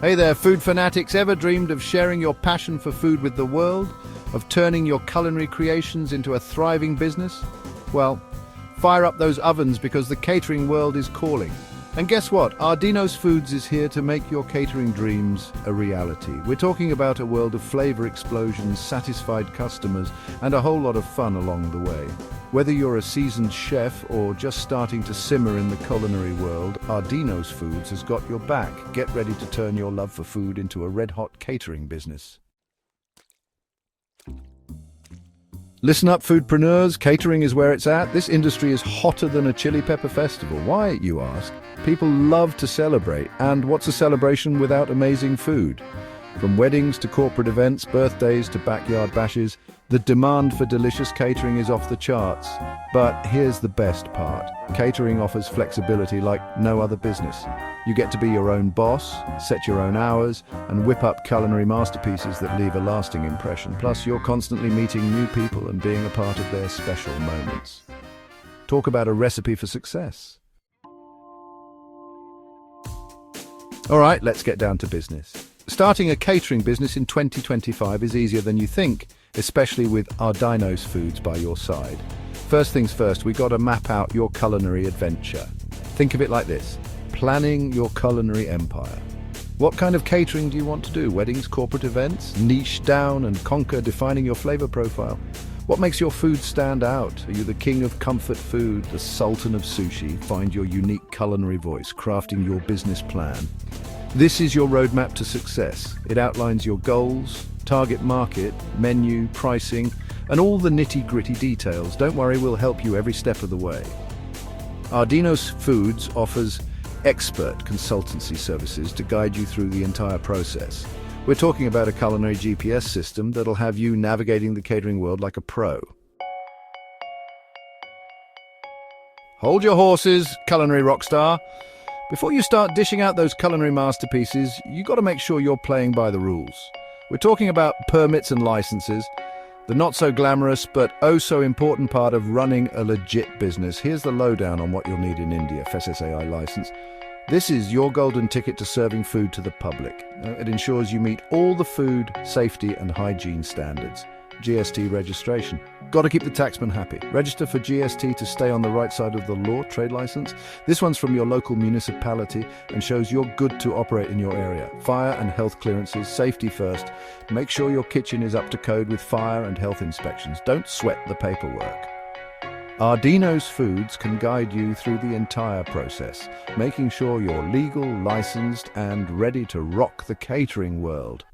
Hey there, food fanatics. Ever dreamed of sharing your passion for food with the world? Of turning your culinary creations into a thriving business? Well, fire up those ovens because the catering world is calling. And guess what? Ardino's Foods is here to make your catering dreams a reality. We're talking about a world of flavor explosions, satisfied customers, and a whole lot of fun along the way. Whether you're a seasoned chef or just starting to simmer in the culinary world, Ardino's Foods has got your back. Get ready to turn your love for food into a red-hot catering business. Listen up, foodpreneurs. Catering is where it's at. This industry is hotter than a chili pepper festival. Why, you ask? People love to celebrate. And what's a celebration without amazing food? From weddings to corporate events, birthdays to backyard bashes, the demand for delicious catering is off the charts. But here's the best part. Catering offers flexibility like no other business. You get to be your own boss, set your own hours, and whip up culinary masterpieces that leave a lasting impression. Plus, you're constantly meeting new people and being a part of their special moments. Talk about a recipe for success. All right, let's get down to business. Starting a catering business in 2025 is easier than you think, especially with Ardino's Foods by your side. First things first, we got to map out your culinary adventure. Think of it like this: planning your culinary empire. What kind of catering do you want to do? Weddings, corporate events? Niche down and conquer, defining your flavor profile. What makes your food stand out? Are you the king of comfort food, the sultan of sushi? Find your unique culinary voice, crafting your business plan. This is your roadmap to success. It outlines your goals, target market, menu, pricing, and all the nitty-gritty details. Don't worry, we'll help you every step of the way. Ardino's Foods offers expert consultancy services to guide you through the entire process. We're talking about a culinary GPS system that'll have you navigating the catering world like a pro. Hold your horses, culinary rockstar. Before you start dishing out those culinary masterpieces, you've got to make sure you're playing by the rules. We're talking about permits and licenses, the not-so-glamorous but oh-so-important part of running a legit business. Here's the lowdown on what you'll need in India: FSSAI license. This is your golden ticket to serving food to the public. It ensures you meet all the food, safety and hygiene standards. GST registration. Got to keep the taxman happy. Register for GST to stay on the right side of the law. Trade license. This one's from your local municipality and shows you're good to operate in your area. Fire and health clearances. Safety first. Make sure your kitchen is up to code with fire and health inspections. Don't sweat the paperwork. Ardino's Foods can guide you through the entire process, making sure you're legal, licensed, and ready to rock the catering world.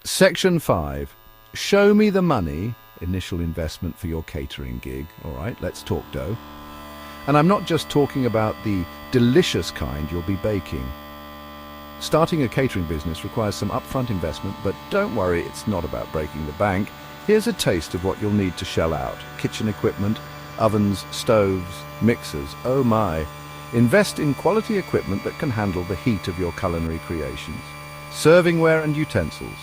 Section 5. Show me the money. Initial investment for your catering gig. All right, let's talk dough. And I'm not just talking about the delicious kind you'll be baking. Starting a catering business requires some upfront investment, but don't worry, it's not about breaking the bank. Here's a taste of what you'll need to shell out. Kitchen equipment, ovens, stoves, mixers. Oh my. Invest in quality equipment that can handle the heat of your culinary creations. Servingware and utensils.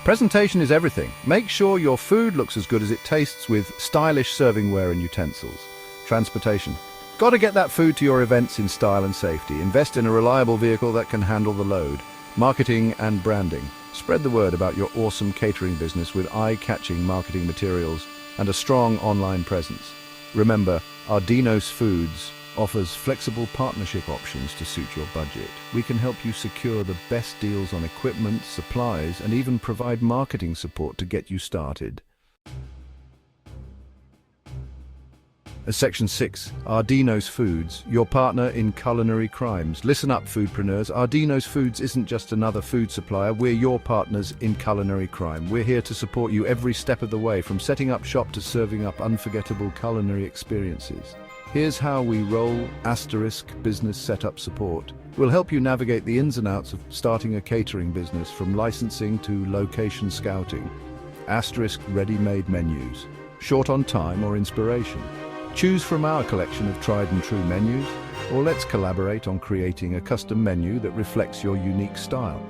Presentation is everything. Make sure your food looks as good as it tastes with stylish servingware and utensils. Transportation. Got to get that food to your events in style and safety. Invest in a reliable vehicle that can handle the load. Marketing and branding. Spread the word about your awesome catering business with eye-catching marketing materials and a strong online presence. Remember, Ardino's Foods offers flexible partnership options to suit your budget. We can help you secure the best deals on equipment, supplies, and even provide marketing support to get you started. Section 6. Ardino's Foods, your partner in culinary crimes. Listen up, foodpreneurs. Ardino's Foods isn't just another food supplier. We're your partners in culinary crime. We're here to support you every step of the way, from setting up shop to serving up unforgettable culinary experiences. Here's how we roll. * business setup support. We'll help you navigate the ins and outs of starting a catering business, from licensing to location scouting. * ready-made menus. Short on time or inspiration. Choose from our collection of tried and true menus, or let's collaborate on creating a custom menu that reflects your unique style.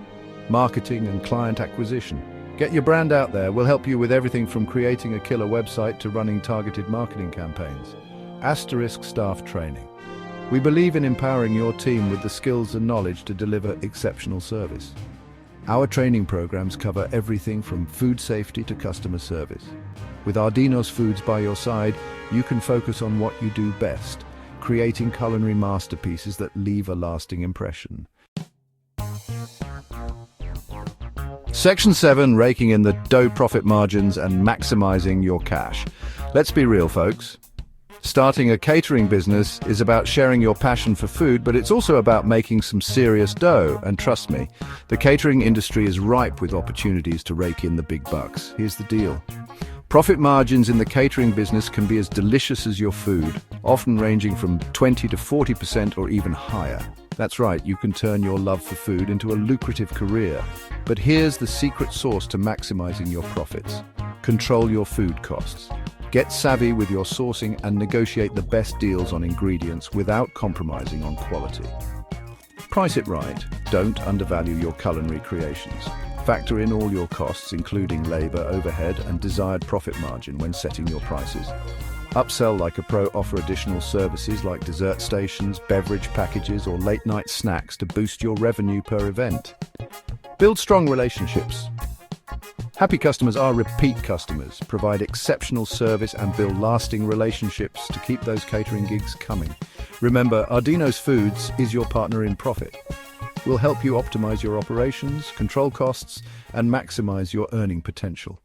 Marketing and client acquisition. Get your brand out there. We'll help you with everything from creating a killer website to running targeted marketing campaigns. * staff training. We believe in empowering your team with the skills and knowledge to deliver exceptional service. Our training programs cover everything from food safety to customer service. With Ardino's Foods by your side, you can focus on what you do best, creating culinary masterpieces that leave a lasting impression. Section 7, raking in the dough profit margins and maximizing your cash. Let's be real, folks. Starting a catering business is about sharing your passion for food, but it's also about making some serious dough. And trust me, the catering industry is ripe with opportunities to rake in the big bucks. Here's the deal. Profit margins in the catering business can be as delicious as your food, often ranging from 20 to 40% or even higher. That's right, you can turn your love for food into a lucrative career. But here's the secret sauce to maximizing your profits. Control your food costs. Get savvy with your sourcing and negotiate the best deals on ingredients without compromising on quality. Price it right. Don't undervalue your culinary creations. Factor in all your costs, including labor, overhead, and desired profit margin when setting your prices. Upsell like a pro, offer additional services like dessert stations, beverage packages, or late-night snacks to boost your revenue per event. Build strong relationships. Happy customers are repeat customers. Provide exceptional service and build lasting relationships to keep those catering gigs coming. Remember, Ardino's Foods is your partner in profit. We'll help you optimize your operations, control costs, and maximize your earning potential.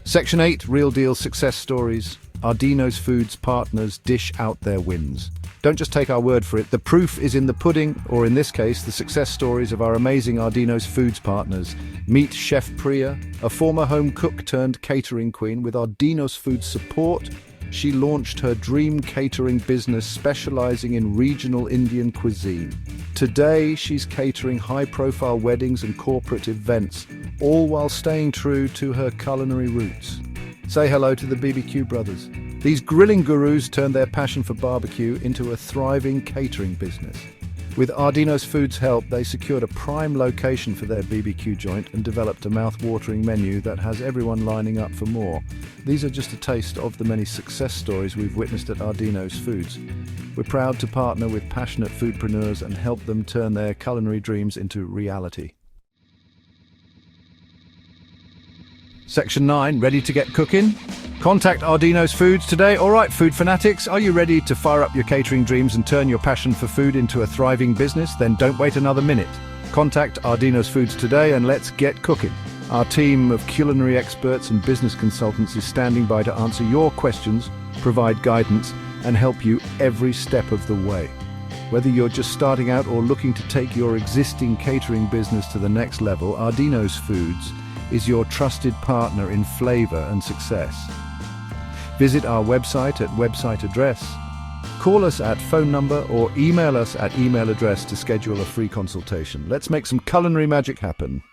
Section 8, Real Deal Success Stories. Ardino's Foods partners dish out their wins. Don't just take our word for it. The proof is in the pudding, or in this case, the success stories of our amazing Ardino's Foods partners. Meet Chef Priya, a former home cook turned catering queen. With Ardino's Foods support, she launched her dream catering business specializing in regional Indian cuisine. Today, she's catering high-profile weddings and corporate events, all while staying true to her culinary roots. Say hello to the BBQ brothers. These grilling gurus turned their passion for barbecue into a thriving catering business. With Ardino's Foods' help, they secured a prime location for their BBQ joint and developed a mouth-watering menu that has everyone lining up for more. These are just a taste of the many success stories we've witnessed at Ardino's Foods. We're proud to partner with passionate foodpreneurs and help them turn their culinary dreams into reality. Section 9, ready to get cooking? Contact Ardino's Foods today. All right, food fanatics, are you ready to fire up your catering dreams and turn your passion for food into a thriving business? Then don't wait another minute. Contact Ardino's Foods today and let's get cooking. Our team of culinary experts and business consultants is standing by to answer your questions, provide guidance, and help you every step of the way. Whether you're just starting out or looking to take your existing catering business to the next level, Ardino's Foods is your trusted partner in flavor and success. Visit our website at website address, call us at phone number, or email us at email address to schedule a free consultation. Let's make some culinary magic happen.